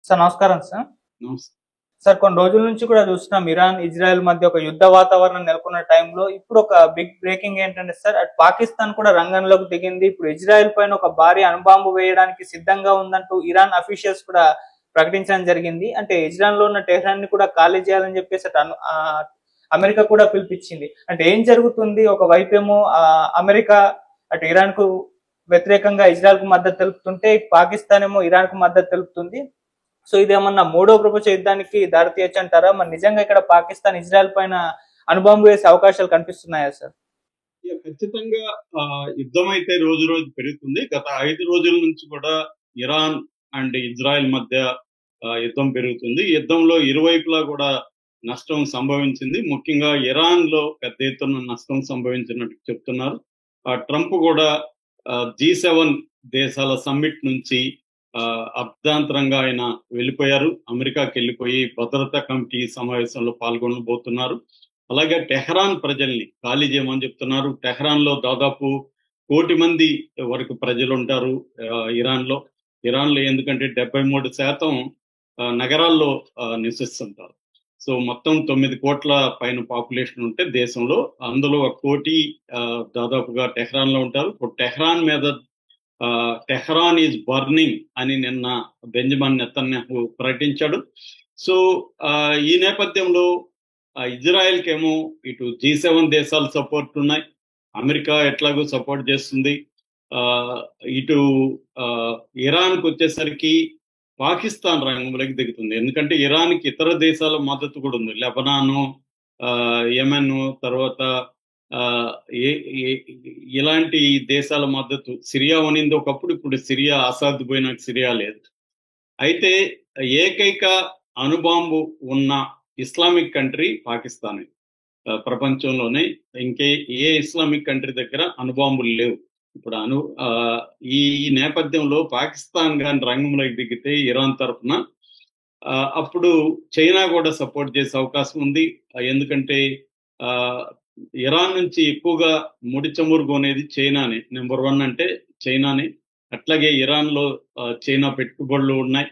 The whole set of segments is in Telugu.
సార్ నమస్కారం సార్. నమస్తే. సార్ కొన్ని రోజుల నుంచి కూడా చూస్తున్నాం ఇరాన్, ఇజ్రాయెల్ మధ్య ఒక యుద్ధ వాతావరణం నెలకొన్న టైంలో ఇప్పుడు ఒక బిగ్ బ్రేకింగ్ ఏంటంటే సార్ అటు పాకిస్తాన్ కూడా రంగంలోకి దిగింది. ఇప్పుడు ఇజ్రాయెల్ పైన ఒక భారీ అణుబాంబు వేయడానికి సిద్ధంగా ఉందంటూ ఇరాన్ అఫీషియల్స్ కూడా ప్రకటించడం జరిగింది. అంటే ఇజ్రాయెల్ లో ఉన్న టెహ్రాన్ ని కూడా ఖాళీ చేయాలని చెప్పేసి అమెరికా కూడా పిలిపించింది. అంటే ఏం జరుగుతుంది? ఒక వైపేమో అమెరికా అటు ఇరాన్ కు వ్యతిరేకంగా ఇజ్రాయెల్ కు మద్దతు తెలుపుతుంటే పాకిస్తాన్ ఏమో ఇరాన్ కు మద్దతు తెలుపుతుంది. సో ఇదేమన్నా మూడో ప్రపంచ యుద్ధానికి దారితీయచ్చు అంటారా? మరి నిజంగా ఇక్కడ పాకిస్తాన్ ఇజ్రాయెల్ పైన అణుబాంబు వేసే అవకాశాలు కనిపిస్తున్నాయా సార్? ఖచ్చితంగా యుద్ధం అయితే రోజు రోజు పెరుగుతుంది. గత 5 రోజుల నుంచి కూడా ఇరాన్ అండ్ ఇజ్రాయెల్ మధ్య యుద్ధం పెరుగుతుంది. యుద్ధంలో ఇరువైపులా కూడా నష్టం సంభవించింది. ముఖ్యంగా ఇరాన్ లో పెద్ద ఎత్తున నష్టం సంభవించినట్టు చెప్తున్నారు. ట్రంప్ కూడా G7 దేశాల సమ్మిట్ నుంచి అర్ధాంతరంగా ఆయన వెళ్ళిపోయారు. అమెరికాకి వెళ్ళిపోయి భద్రతా కమిటీ సమావేశంలో పాల్గొనబోతున్నారు. అలాగే టెహ్రాన్ ప్రజల్ని ఖాళీ చేయమని చెప్తున్నారు. టెహ్రాన్ లో దాదాపు 1 కోటి మంది వరకు ప్రజలు ఉంటారు ఇరాన్లో. ఎందుకంటే 73% నగరాల్లో నివసిస్తుంటారు. సో మొత్తం 9 కోట్ల పైన పాపులేషన్ ఉంటే దేశంలో అందులో 1 కోటి దాదాపుగా టెహ్రాన్ లో ఉంటారు. ఇప్పుడు టెహ్రాన్ మీద టెహ్రాన్ ఈజ్ బర్నింగ్ అని నిన్న బెంజమిన్ నెతన్యాహు ప్రకటించాడు. సో ఈ నేపథ్యంలో ఇజ్రాయెల్ కేమో ఇటు G7 దేశాలు సపోర్ట్ ఉన్నాయి, అమెరికా ఎట్లాగో సపోర్ట్ చేస్తుంది. ఇటు ఇరాన్ కు వచ్చేసరికి పాకిస్తాన్ రంగంలోకి దిగుతుంది. ఎందుకంటే ఇరాన్కి ఇతర దేశాల మద్దతు కూడా ఉంది. లెబనాను, యెమెన్, తర్వాత ఇలాంటి దేశాల మద్దతు. సిరియా ఉనింది ఒకప్పుడు, ఇప్పుడు సిరియా అసాద్ పోయినాక సిరియా లేదు. అయితే ఏకైక అణుబాంబు ఉన్న ఇస్లామిక్ కంట్రీ పాకిస్తానే. ప్రపంచంలోనే ఇంకే ఏ ఇస్లామిక్ కంట్రీ దగ్గర అణుబాంబులు లేవు. ఇప్పుడు ఈ నేపథ్యంలో పాకిస్తాన్ గాని రంగంలోకి దిగితే ఇరాన్ తరఫున అప్పుడు చైనా కూడా సపోర్ట్ చేసే అవకాశం ఉంది. ఎందుకంటే ఇరాన్ నుంచి ఎక్కువగా ముడి చమురు అనేది చైనానే. నెంబర్ 1 అంటే చైనానే. అట్లాగే ఇరాన్ లో చైనా పెట్టుబడులు ఉన్నాయి.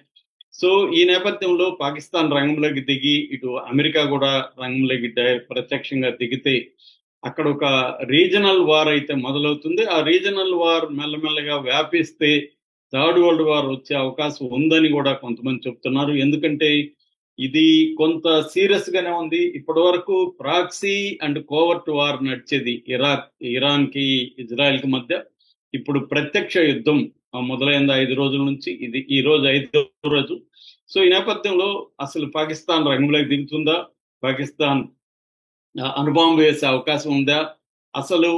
సో ఈ నేపథ్యంలో పాకిస్తాన్ రంగంలోకి దిగి ఇటు అమెరికా కూడా రంగంలోకి ప్రత్యక్షంగా దిగితే అక్కడ ఒక రీజనల్ వార్ అయితే మొదలవుతుంది. ఆ రీజనల్ వార్ మెల్లమెల్లగా వ్యాపిస్తే థర్డ్ వరల్డ్ వార్ వచ్చే అవకాశం ఉందని కూడా కొంతమంది చెప్తున్నారు. ఎందుకంటే ఇది కొంత సీరియస్ గానే ఉంది. ఇప్పటి వరకు ప్రాక్సీ అండ్ కోవర్ట్ వార్ నడిచేది ఇరాన్ కి ఇజ్రాయెల్ కి మధ్య. ఇప్పుడు ప్రత్యక్ష యుద్ధం మొదలైంది 5 రోజుల నుంచి. ఇది ఈ రోజు 5వ రోజు. సో ఈ నేపథ్యంలో అసలు పాకిస్తాన్ రంగంలోకి దిగుతుందా? పాకిస్తాన్ అణుబాంబు వేసే అవకాశం ఉందా? అసలు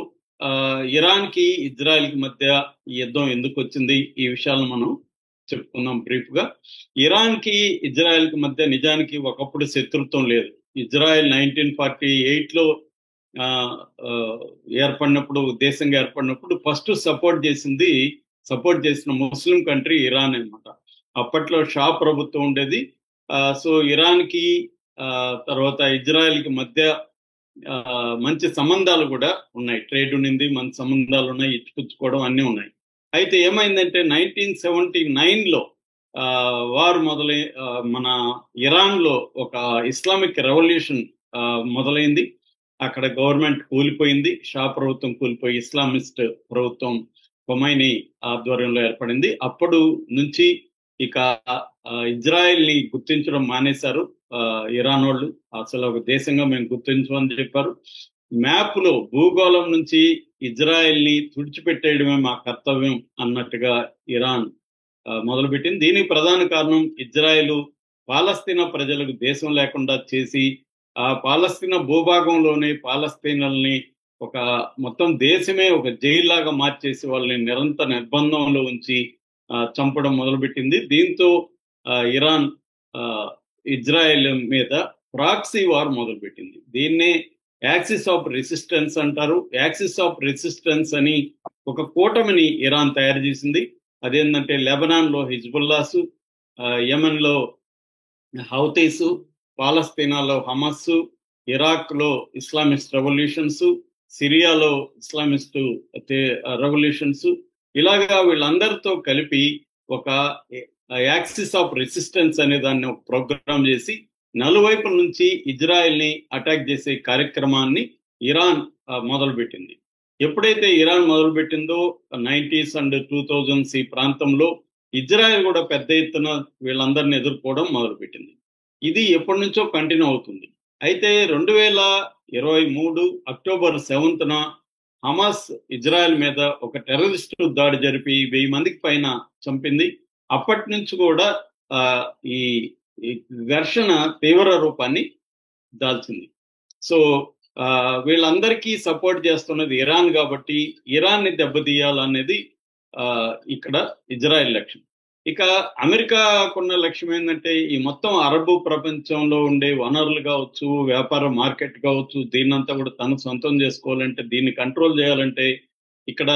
ఇరాన్ కి ఇజ్రాయెల్ కి మధ్య ఈ యుద్ధం ఎందుకు వచ్చింది? ఈ విషయాలను మనం చెప్పుకుందాం బ్రీఫ్ గా. ఇరాన్ కి ఇజ్రాయెల్ కి మధ్య నిజానికి ఒకప్పుడు శత్రుత్వం లేదు. ఇజ్రాయెల్ 1948లో ఏర్పడినప్పుడు, దేశంగా ఏర్పడినప్పుడు ఫస్ట్ సపోర్ట్ చేసిన ముస్లిం కంట్రీ ఇరాన్ అన్నమాట. అప్పట్లో షా ప్రభుత్వం ఉండేది. సో ఇరాన్ కి తర్వాత ఇజ్రాయెల్ కి మధ్య మంచి సంబంధాలు కూడా ఉన్నాయి. ట్రేడ్ ఉన్నింది, మంచి సంబంధాలు ఉన్నాయి, ఇచ్చిపుచ్చుకోవడం అన్నీ ఉన్నాయి. అయితే ఏమైందంటే 1979లో వార్ మన ఇరాన్ లో ఒక ఇస్లామిక్ రెవల్యూషన్ మొదలైంది. అక్కడ గవర్నమెంట్ కూలిపోయింది, షా ప్రభుత్వం కూలిపోయి ఇస్లామిస్ట్ ప్రభుత్వం ఖొమైనీ ఆధ్వర్యంలో ఏర్పడింది. అప్పుడు నుంచి ఇక ఇజ్రాయెల్ ని గుర్తించడం మానేశారు ఇరాన్ వాళ్ళు. అసలు ఒక దేశంగా మేము గుర్తించమని చెప్పారు. మ్యాప్ లో భూగోళం నుంచి ఇజ్రాయెల్ ని తుడిచిపెట్టేయడమే మా కర్తవ్యం అన్నట్టుగా ఇరాన్ మొదలుపెట్టింది. దీనికి ప్రధాన కారణం ఇజ్రాయెల్ పాలస్తీనా ప్రజలకు దేశం లేకుండా చేసి ఆ పాలస్తీనా భూభాగంలోనే పాలస్తీనల్ని ఒక మొత్తం దేశమే ఒక జైల్లాగా మార్చేసి వాళ్ళని నిరంతర నిర్బంధంలో ఉంచి చంపడం మొదలుపెట్టింది. దీంతో ఇరాన్ ఇజ్రాయెల్ మీద ప్రాక్సీ వార్ మొదలుపెట్టింది. దీన్నే యాక్సిస్ ఆఫ్ రెసిస్టెన్స్ అంటారు. యాక్సిస్ ఆఫ్ రెసిస్టెన్స్ అని ఒక కూటమిని ఇరాన్ తయారు చేసింది. అదేంటంటే లెబనాన్ లో హిజ్బుల్లాసు, యెమెన్ లో హౌతీసు, పాలస్తీనాలో హమస్, ఇరాక్ లో ఇస్లామిస్ట్ రెవల్యూషన్స్, సిరియాలో ఇస్లామిస్ట్ రెవల్యూషన్స్, ఇలాగా వీళ్ళందరితో కలిపి ఒక యాక్సిస్ ఆఫ్ రెసిస్టెన్స్ అనే దాన్ని ఒక ప్రోగ్రామ్ చేసి నలువైపుల నుంచి ఇజ్రాయెల్ ని అటాక్ చేసే కార్యక్రమాన్ని ఇరాన్ మొదలుపెట్టింది. ఎప్పుడైతే ఇరాన్ మొదలుపెట్టిందో 90s అండ్ 2000s ఈ ప్రాంతంలో ఇజ్రాయెల్ కూడా పెద్ద ఎత్తున వీళ్ళందరినీ ఎదుర్కోవడం మొదలుపెట్టింది. ఇది ఎప్పటి నుంచో కంటిన్యూ అవుతుంది. అయితే 2023 అక్టోబర్ 7న హమాస్ ఇజ్రాయెల్ మీద ఒక టెర్రరిస్టు దాడి జరిపి 1000 మందికి పైన చంపింది. అప్పటి నుంచి కూడా ఈ ఘర్షణ తీవ్ర రూపాన్ని దాల్చింది. సో వీళ్ళందరికీ సపోర్ట్ చేస్తున్నది ఇరాన్ కాబట్టి ఇరాన్ ని దెబ్బతీయాలనేది ఇక్కడ ఇజ్రాయెల్ లక్ష్యం. ఇక అమెరికాకున్న లక్ష్యం ఏంటంటే ఈ మొత్తం అరబు ప్రపంచంలో ఉండే వనరులు కావచ్చు, వ్యాపార మార్కెట్ కావచ్చు, దీన్నంతా కూడా తను సొంతం చేసుకోవాలంటే, దీన్ని కంట్రోల్ చేయాలంటే ఇక్కడ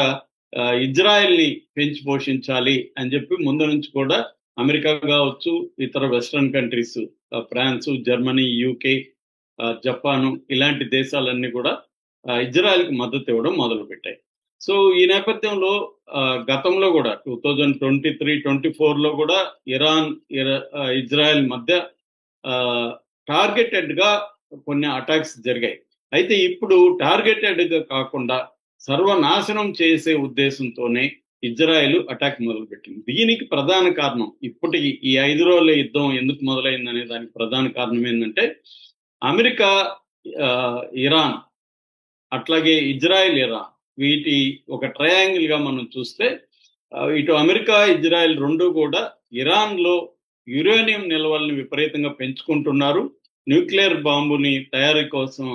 ఇజ్రాయెల్ ని పెంచి పోషించాలి అని చెప్పి ముందు నుంచి కూడా అమెరికా కావచ్చు, ఇతర western countries France, Germany, UK, Japan ఇలాంటి దేశాలన్నీ కూడా ఇజ్రాయెల్కి మద్దతు ఇవ్వడం మొదలుపెట్టాయి. సో ఈ నేపథ్యంలో గతంలో కూడా 2023-24లో కూడా ఇరాన్ ఇజ్రాయెల్ మధ్య టార్గెటెడ్ గా కొన్ని అటాక్స్ జరిగాయి. అయితే ఇప్పుడు టార్గెటెడ్ గా కాకుండా సర్వనాశనం చేసే ఉద్దేశంతోనే ఇజ్రాయెల్ అటాక్ మొదలుపెట్టింది. దీనికి ప్రధాన కారణం ఇప్పటికి ఈ 5 రోజుల యుద్ధం ఎందుకు మొదలైందనే దానికి ప్రధాన కారణం ఏంటంటే అమెరికా, ఇరాన్, అట్లాగే ఇజ్రాయెల్, ఇరాన్ వీటి ఒక ట్రయాంగిల్ గా మనం చూస్తే ఇటు అమెరికా, ఇజ్రాయెల్ రెండు కూడా ఇరాన్ లో యురేనియం నిల్వల్ని విపరీతంగా పెంచుకుంటున్నారు. న్యూక్లియర్ బాంబుని తయారీ కోసం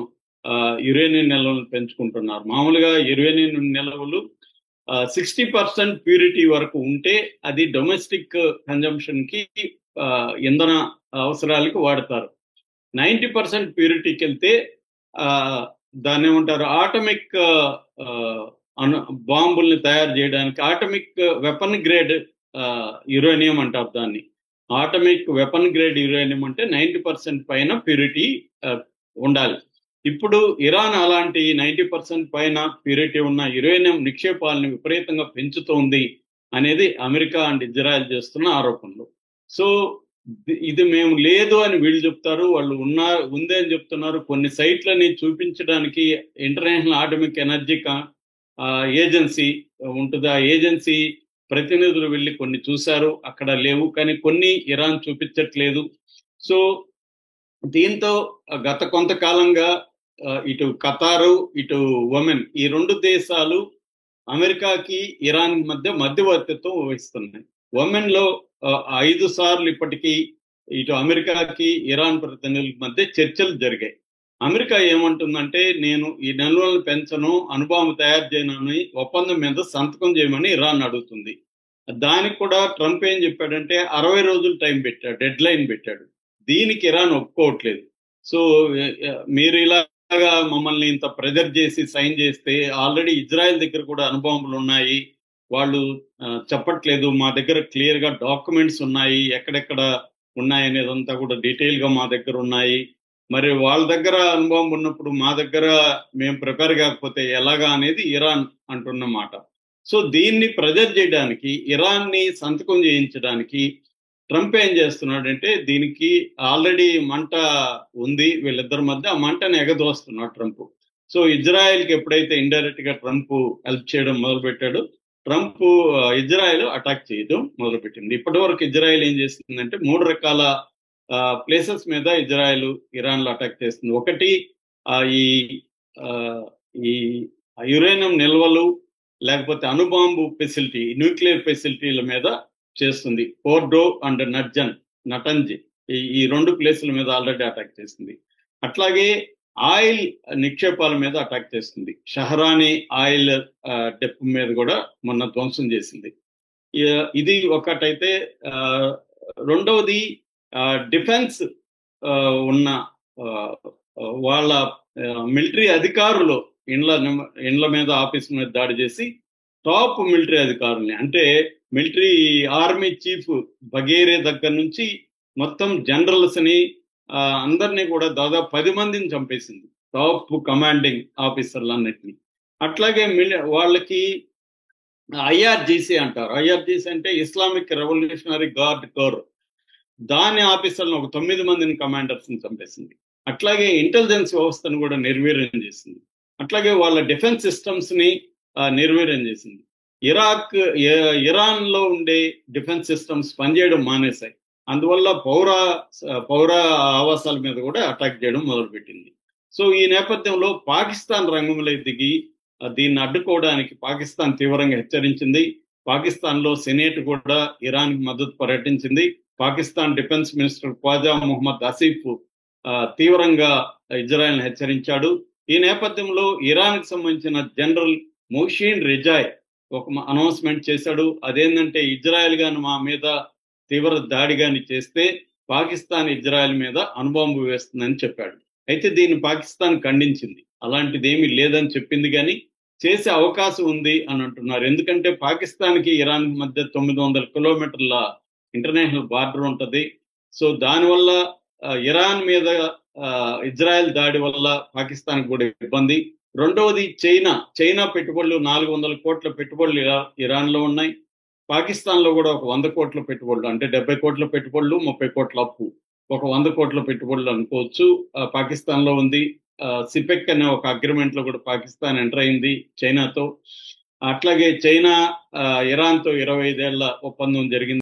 యురేనియం నిల్వలను పెంచుకుంటున్నారు. మామూలుగా యురేనియం నిల్వలు 60% ప్యూరిటీ వరకు ఉంటే అది డొమెస్టిక్ కన్జంప్షన్ కి ఇంధన అవసరాలకు వాడతారు. 90% ప్యూరిటీకి వెళ్తే దాన్ని ఏమంటారు, ఆటమిక్ బాంబుల్ని తయారు చేయడానికి ఆటమిక్ వెపన్ గ్రేడ్ యురేనియం అంటారు దాన్ని. ఆటమిక్ వెపన్ గ్రేడ్ యురేనియం అంటే 90% పైన ప్యూరిటీ ఉండాలి. ఇప్పుడు ఇరాన్ అలాంటి 90% పైన ప్యూరిటీ ఉన్న యురేనియం నిక్షేపాలను విపరీతంగా పెంచుతోంది అనేది అమెరికా అండ్ ఇజ్రాయెల్ చేస్తున్న ఆరోపణలు. సో ఇది మేము లేదు అని వీళ్ళు చెప్తారు, వాళ్ళు ఉంది అని చెప్తున్నారు. కొన్ని సైట్లని చూపించడానికి ఇంటర్నేషనల్ ఆటమిక్ ఎనర్జీ ఏజెన్సీ ఉంటుంది. ఆ ఏజెన్సీ ప్రతినిధులు వెళ్ళి కొన్ని చూశారు, అక్కడ లేవు. కానీ కొన్ని ఇరాన్ చూపించట్లేదు. సో దీంతో గత కొంతకాలంగా ఇటు ఖతారు, ఇటు ఒమెన్ ఈ రెండు దేశాలు అమెరికాకి ఇరాన్ మధ్య మధ్యవర్తిత్వం వహిస్తున్నాయి. ఒమెన్ లో 5 సార్లు ఇప్పటికీ ఇటు అమెరికాకి ఇరాన్ ప్రతినిధుల మధ్య చర్చలు జరిగాయి. అమెరికా ఏమంటుందంటే నేను ఈ నిల్వలను పెంచను, అణుబాంబు తయారు చేయనని ఒప్పందం మీద సంతకం చేయమని ఇరాన్ అడుగుతుంది. దానికి కూడా ట్రంప్ ఏం చెప్పాడంటే 60 రోజులు టైం పెట్టాడు, డెడ్ లైన్ పెట్టాడు. దీనికి ఇరాన్ ఒప్పుకోవట్లేదు. సో మీరు ఇలాగా మమ్మల్ని ఇంత ప్రెజర్ చేసి సైన్ చేస్తే ఆల్రెడీ ఇజ్రాయెల్ దగ్గర కూడా అణుబాంబులు ఉన్నాయి, వాళ్ళు చెప్పట్లేదు, మా దగ్గర క్లియర్ గా డాక్యుమెంట్స్ ఉన్నాయి, ఎక్కడెక్కడ ఉన్నాయి అనేదంతా కూడా డీటెయిల్ గా మా దగ్గర ఉన్నాయి. మరి వాళ్ళ దగ్గర అనుభవం ఉన్నప్పుడు మా దగ్గర మేము ప్రిపేర్ కాకపోతే ఎలాగా అనేది ఇరాన్ అంటున్నమాట. సో దీన్ని ప్రెజర్ చేయడానికి, ఇరాన్ ని సంతకం చేయించడానికి ట్రంప్ ఏం చేస్తున్నాడంటే దీనికి ఆల్రెడీ మంట ఉంది వీళ్ళిద్దరి మధ్య, ఆ మంటను ఎగదోస్తున్నాడు ట్రంప్. సో ఇజ్రాయెల్కి ఎప్పుడైతే ఇండైరెక్ట్ గా ట్రంప్ హెల్ప్ చేయడం మొదలుపెట్టాడు, ట్రంప్ ఇజ్రాయెల్ అటాక్ చేయడం మొదలుపెట్టింది. ఇప్పటి వరకు ఇజ్రాయెల్ ఏం చేస్తుందంటే 3 రకాల ప్లేసెస్ మీద ఇజ్రాయెల్ ఇరాన్ లో అటాక్ చేస్తుంది. ఒకటి ఈ యురేనియం నిల్వలు లేకపోతే అణుబాంబు ఫెసిలిటీ, న్యూక్లియర్ ఫెసిలిటీల మీద చేస్తుంది. ఫోర్డో అండ్ నటంజి ఈ 2 ప్లేసుల మీద ఆల్రెడీ అటాక్ చేస్తుంది. అట్లాగే ఆయిల్ నిక్షేపాల మీద అటాక్ చేస్తుంది. షహరాని ఆయిల్ డెప్ మీద కూడా మొన్న ధ్వంసం చేసింది. ఇది ఒకటైతే, రెండవది డిఫెన్స్ ఉన్న వాళ్ళ మిలిటరీ అధికారులు ఇండ్ల మీద ఆఫీస్ మీద దాడి చేసి టాప్ మిలిటరీ అధికారుల్ని, అంటే మిలిటరీ ఆర్మీ చీఫ్ బగేరే దగ్గర నుంచి మొత్తం జనరల్స్ ని అందరినీ కూడా దాదాపు 10 మందిని చంపేసింది, టాప్ కమాండింగ్ ఆఫీసర్లు అన్నిటినీ. అట్లాగే వాళ్ళకి ఐఆర్జీసీ అంటారు. ఐఆర్జీసీ అంటే ఇస్లామిక్ రెవల్యూషనరీ గార్డ్ కోర్. దాని ఆఫీసర్లను ఒక 9 మందిని కమాండర్స్ ని చంపేసింది. అట్లాగే ఇంటెలిజెన్స్ వ్యవస్థను కూడా నిర్వీర్యం చేసింది. అట్లాగే వాళ్ళ డిఫెన్స్ సిస్టమ్స్ ని నిర్వీర్యం చేసింది. ఇరాన్ లో ఉండే డిఫెన్స్ సిస్టమ్స్ పనిచేయడం మానేశాయి. అందువల్ల పౌర ఆవాసాల మీద కూడా అటాక్ చేయడం మొదలుపెట్టింది. సో ఈ నేపథ్యంలో పాకిస్తాన్ రంగంలో దిగి దీన్ని అడ్డుకోవడానికి పాకిస్తాన్ తీవ్రంగా హెచ్చరించింది. పాకిస్తాన్ లో సెనేట్ కూడా ఇరాన్ కి మద్దతు ప్రకటించింది. పాకిస్తాన్ డిఫెన్స్ మినిస్టర్ ఖ్వాజా మొహమ్మద్ ఆసిఫ్ తీవ్రంగా ఇజ్రాయెల్ హెచ్చరించాడు. ఈ నేపథ్యంలో ఇరాన్ కి సంబంధించిన జనరల్ మొషీన్ రిజాయ్ ఒక అనౌన్స్మెంట్ చేశాడు. అదేంటంటే ఇజ్రాయెల్ గాని మా మీద తీవ్ర దాడి గాని చేస్తే పాకిస్తాన్ ఇజ్రాయెల్ మీద అణుబాంబు వేస్తుందని చెప్పాడు. అయితే దీన్ని పాకిస్తాన్ ఖండించింది. అలాంటిది ఏమీ లేదని చెప్పింది, కానీ చేసే అవకాశం ఉంది అని అంటున్నారు. ఎందుకంటే పాకిస్తాన్ కి ఇరాన్ మధ్య 900 కిలోమీటర్ల ఇంటర్నేషనల్ బార్డర్ ఉంటది. సో దానివల్ల ఇరాన్ మీద ఇజ్రాయెల్ దాడి వల్ల పాకిస్తాన్ కూడా ఇబ్బంది. రెండవది చైనా పెట్టుబడులు 400 కోట్ల పెట్టుబడులు ఇరాన్ లో ఉన్నాయి. పాకిస్తాన్ లో కూడా ఒక 100 కోట్ల పెట్టుబడులు, అంటే 70 కోట్ల పెట్టుబడులు, 30 కోట్ల అప్పు, ఒక 100 కోట్ల పెట్టుబడులు అనుకోవచ్చు పాకిస్తాన్ లో ఉంది. సిపెక్ అనే ఒక అగ్రిమెంట్ లో కూడా పాకిస్తాన్ ఎంటర్ అయింది చైనాతో. అట్లాగే చైనా ఇరాన్ తో 25 ఏళ్ల ఒప్పందం జరిగింది.